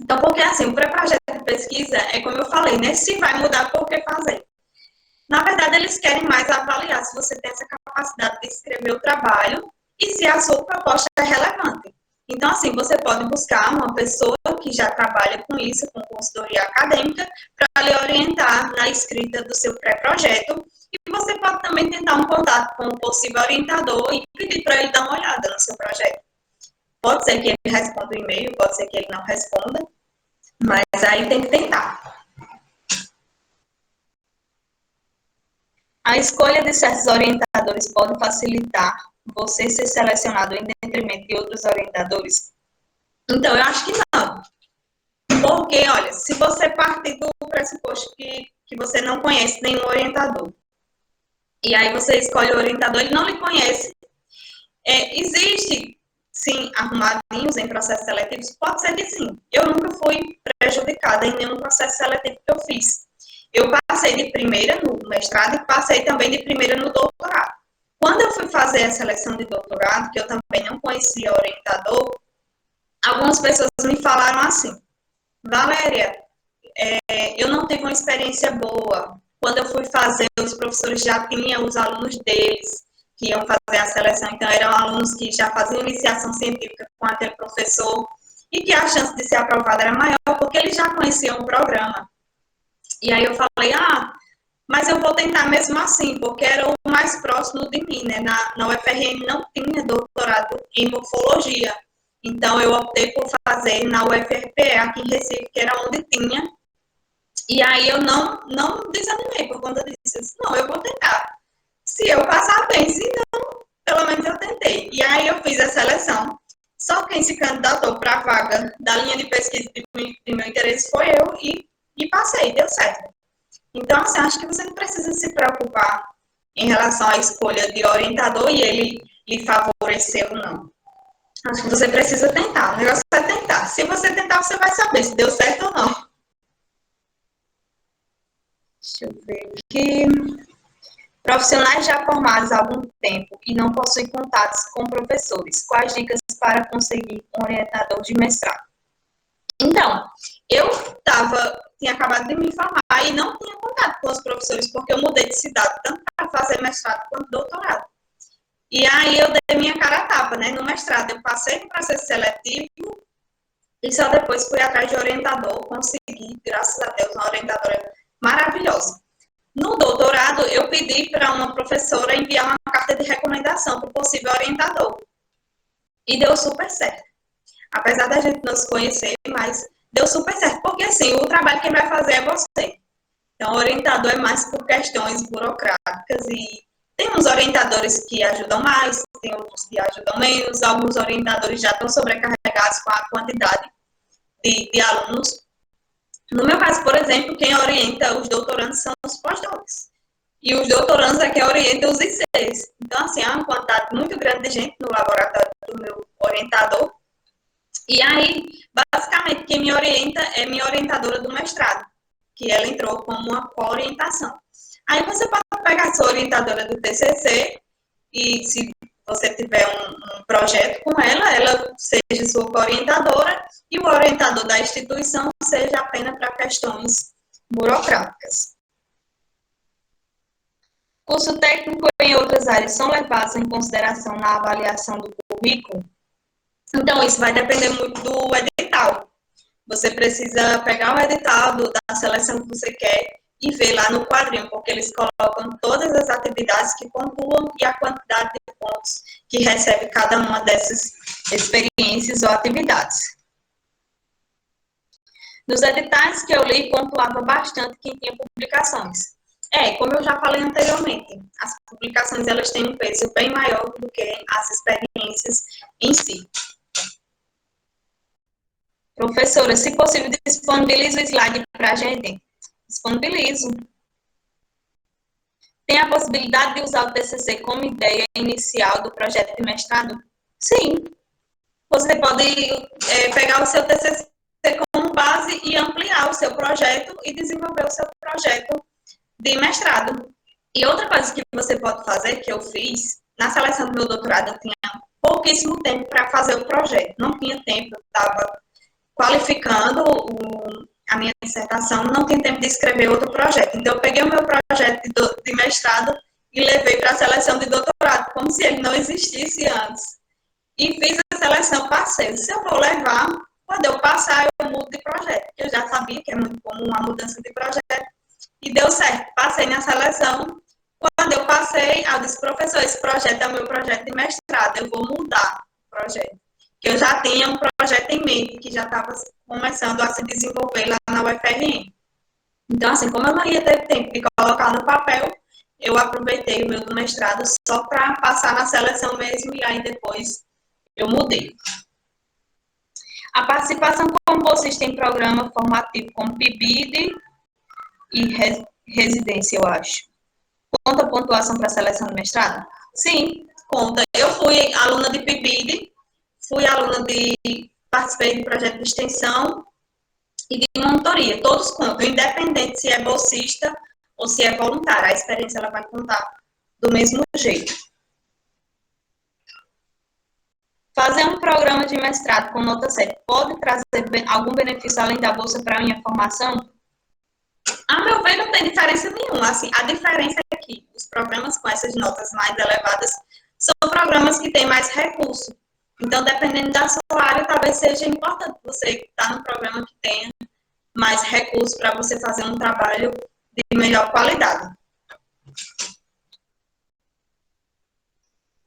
Então, porque assim, o pré-projeto de pesquisa é como eu falei, né, se vai mudar, por que fazer? Na verdade, eles querem mais avaliar se você tem essa capacidade de escrever o trabalho e se a sua proposta é relevante. Então, assim, você pode buscar uma pessoa que já trabalha com isso, com consultoria acadêmica, para lhe orientar na escrita do seu pré-projeto. E você pode também tentar um contato com o possível orientador e pedir para ele dar uma olhada no seu projeto. Pode ser que ele responda o e-mail, pode ser que ele não responda, mas aí tem que tentar. A escolha de certos orientadores pode facilitar você ser selecionado em detrimento de outros orientadores? Então, eu acho que não. Porque, olha, se você partir do pressuposto que você não conhece nenhum orientador, e aí você escolhe o orientador, ele não lhe conhece, existe, sim, arrumadinhos em processos seletivos? Pode ser que sim. Eu nunca fui prejudicada em nenhum processo seletivo que eu fiz. Eu passei de primeira no mestrado e passei também de primeira no doutorado. Quando eu fui fazer a seleção de doutorado, que eu também não conhecia orientador, algumas pessoas me falaram assim: Valéria, eu não tive uma experiência boa. Quando eu fui fazer, os professores já tinham os alunos deles que iam fazer a seleção, então eram alunos que já faziam iniciação científica com aquele professor e que a chance de ser aprovado era maior porque eles já conheciam o programa. E aí eu falei, mas eu vou tentar mesmo assim, porque era o mais próximo de mim, né? Na UFRN não tinha doutorado em morfologia, então eu optei por fazer na UFRPE, aqui em Recife, que era onde tinha. E aí eu não desanimei por conta disso. Eu disse, não, eu vou tentar. Se eu passar bem, se não, pelo menos eu tentei. E aí eu fiz a seleção. Só quem se candidatou para a vaga da linha de pesquisa de meu interesse foi eu e passei, deu certo. Então, assim, acho que você não precisa se preocupar em relação à escolha de orientador e ele lhe favorecer ou não. Acho que você precisa tentar. O negócio é tentar. Se você tentar, você vai saber se deu certo ou não. Deixa eu ver aqui. Profissionais já formados há algum tempo e não possuem contatos com professores. Quais dicas para conseguir um orientador de mestrado? Então, eu tinha acabado de me formar e não tinha contato com os professores, porque eu mudei de cidade, tanto para fazer mestrado quanto doutorado. E aí eu dei minha cara a tapa, né? No mestrado eu passei no processo seletivo e só depois fui atrás de orientador, consegui, graças a Deus, uma orientadora maravilhosa. No doutorado, eu pedi para uma professora enviar uma carta de recomendação para o possível orientador. E deu super certo. Apesar da gente não se conhecer, mas deu super certo. Porque, assim, o trabalho que vai fazer é você. Então, o orientador é mais por questões burocráticas e tem uns orientadores que ajudam mais, tem outros que ajudam menos. Alguns orientadores já estão sobrecarregados com a quantidade de alunos. No meu caso, por exemplo, quem orienta os doutorandos são os pós-docs. E os doutorandos é quem orienta os ICs. Então, assim, há uma quantidade muito grande de gente no laboratório do meu orientador. E aí, basicamente, quem me orienta é minha orientadora do mestrado, que ela entrou como uma co-orientação. Aí você pode pegar a sua orientadora do TCC e, se você tiver um projeto com ela seja sua orientadora e o orientador da instituição seja apenas para questões burocráticas. Curso técnico em outras áreas são levados em consideração na avaliação do currículo? Então, isso vai depender muito do edital. Você precisa pegar o edital da seleção que você quer e ver lá no quadrinho, porque eles colocam todas as atividades que pontuam e a quantidade de pontos que recebe cada uma dessas experiências ou atividades. Nos editais que eu li, pontuava bastante quem tinha publicações. Como eu já falei anteriormente, as publicações elas têm um peso bem maior do que as experiências em si. Professora, se possível, disponibilize o slide para a gente. Disponibilizo. Tem a possibilidade de usar o TCC como ideia inicial do projeto de mestrado? Sim. Você pode pegar o seu TCC como base e ampliar o seu projeto e desenvolver o seu projeto de mestrado. E outra coisa que você pode fazer, que eu fiz, na seleção do meu doutorado, eu tinha pouquíssimo tempo para fazer o projeto. Não tinha tempo, eu estava qualificando a minha dissertação, não tinha tempo de escrever outro projeto. Então, eu peguei o meu projeto de mestrado e levei para a seleção de doutorado, como se ele não existisse antes. E fiz a seleção, passei. Se eu vou levar, quando eu passar, eu mudo de projeto. Eu já sabia que é muito comum a mudança de projeto. E deu certo. Passei na seleção. Quando eu passei, eu disse, professor, esse projeto é o meu projeto de mestrado. Eu vou mudar o projeto. Que eu já tinha um projeto em mente, que já estava começando a se desenvolver lá na UFRN. Então, assim, como eu não ia ter tempo de colocar no papel, eu aproveitei o meu do mestrado só para passar na seleção mesmo, e aí depois eu mudei. A participação como bolsista em programa formativo como PIBID e residência, eu acho. Conta a pontuação para a seleção do mestrado? Sim, conta. Eu fui aluna de PIBID, participei de projeto de extensão e de monitoria. Todos contam, independente se é bolsista ou se é voluntária. A experiência ela vai contar do mesmo jeito. Fazer um programa de mestrado com nota 7 pode trazer algum benefício além da bolsa para a minha formação? A meu ver, não tem diferença nenhuma. Assim, a diferença é que os programas com essas notas mais elevadas são programas que têm mais recurso. Então, dependendo da sua área, talvez seja importante você estar num programa que tenha mais recursos para você fazer um trabalho de melhor qualidade.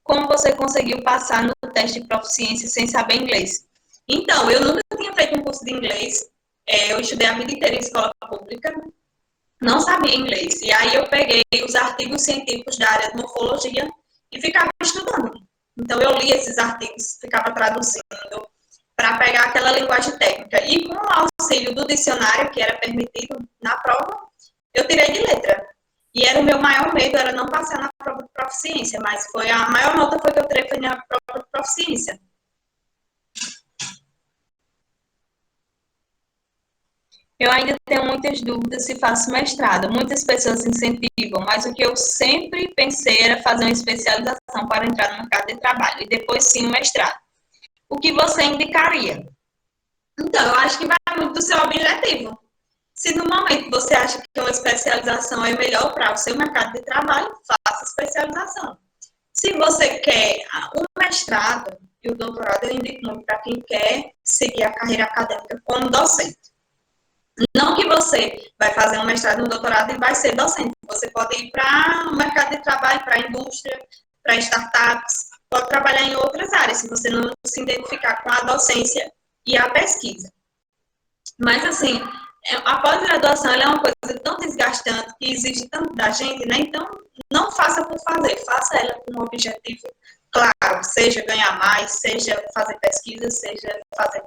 Como você conseguiu passar no teste de proficiência sem saber inglês? Então, eu nunca tinha feito um curso de inglês. Eu estudei a vida inteira em escola pública, não sabia inglês. E aí eu peguei os artigos científicos da área de morfologia e ficava estudando. Então, eu li esses artigos, ficava traduzindo para pegar aquela linguagem técnica. E com o auxílio do dicionário, que era permitido na prova, eu tirei de letra. E era o meu maior medo, era não passar na prova de proficiência, mas foi a maior nota foi que eu tirei na prova de proficiência. Eu ainda tenho muitas dúvidas se faço mestrado. Muitas pessoas incentivam, mas o que eu sempre pensei era fazer uma especialização para entrar no mercado de trabalho e depois sim o mestrado. O que você indicaria? Então, eu acho que vai muito do seu objetivo. Se no momento você acha que uma especialização é melhor para o seu mercado de trabalho, faça especialização. Se você quer um mestrado e o doutorado, eu indico muito para quem quer seguir a carreira acadêmica como docente. Não que você vai fazer um mestrado e um doutorado e vai ser docente. Você pode ir para o mercado de trabalho, para a indústria, para startups, pode trabalhar em outras áreas, se você não se identificar com a docência e a pesquisa. Mas, assim, a pós-graduação é uma coisa tão desgastante, que exige tanto da gente, né? Então, não faça por fazer, faça ela com um objetivo claro, seja ganhar mais, seja fazer pesquisa, seja fazer,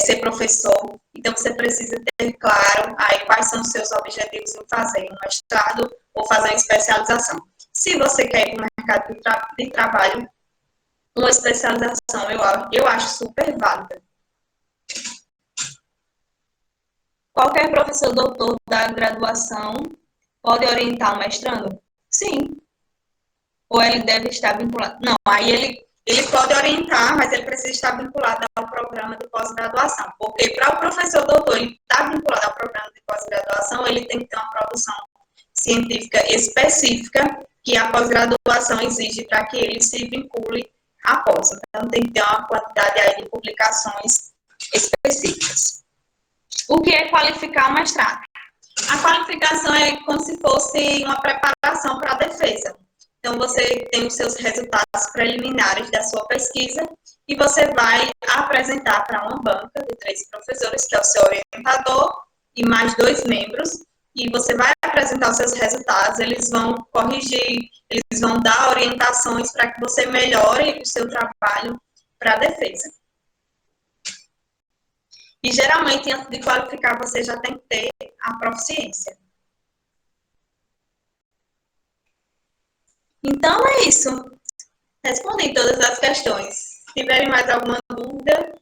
ser professor. Então, você precisa ter claro aí quais são os seus objetivos em fazer um mestrado ou fazer uma especialização. Se você quer ir para o mercado de trabalho, uma especialização eu acho super válida. Qualquer professor doutor da graduação pode orientar o mestrando? Sim. Ou ele deve estar vinculado? Não, aí ele pode orientar, mas ele precisa estar vinculado ao programa de pós-graduação. Porque para o professor doutor ele estar vinculado ao programa de pós-graduação, ele tem que ter uma produção científica específica que a pós-graduação exige para que ele se vincule após. Então, tem que ter uma quantidade aí de publicações específicas. O que é qualificar o mestrado? A qualificação é como se fosse uma preparação para a defesa. Então, você tem os seus resultados preliminares da sua pesquisa e você vai apresentar para uma banca de 3 professores, que é o seu orientador, e mais 2 membros, e você vai apresentar os seus resultados, eles vão corrigir, eles vão dar orientações para que você melhore o seu trabalho para a defesa. E, geralmente, antes de qualificar, você já tem que ter a proficiência. Então, é isso. Respondi todas as questões. Se tiverem mais alguma dúvida...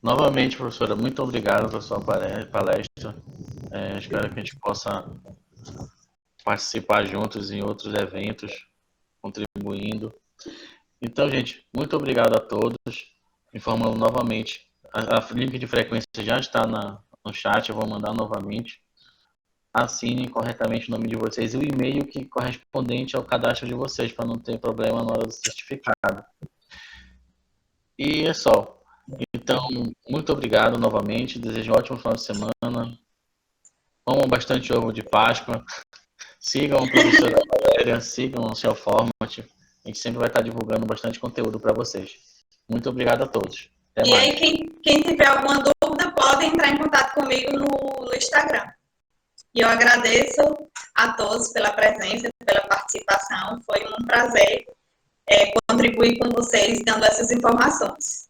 Novamente, professora, muito obrigado pela sua palestra. Espero que a gente possa participar juntos em outros eventos, contribuindo. Então, gente, muito obrigado a todos. Informando novamente, a link de frequência já está no chat, eu vou mandar novamente. Assinem corretamente o nome de vocês e o e-mail que correspondente ao cadastro de vocês, para não ter problema na hora do certificado. E é só. Então, muito obrigado novamente. Desejo um ótimo final de semana. Comam bastante ovo de Páscoa. Sigam a professora Valéria, sigam o seu Format. A gente sempre vai estar divulgando bastante conteúdo para vocês. Muito obrigado a todos. Até mais. E aí, quem tiver alguma dúvida, pode entrar em contato comigo no Instagram. E eu agradeço a todos pela presença, pela participação. Foi um prazer contribuir com vocês, dando essas informações.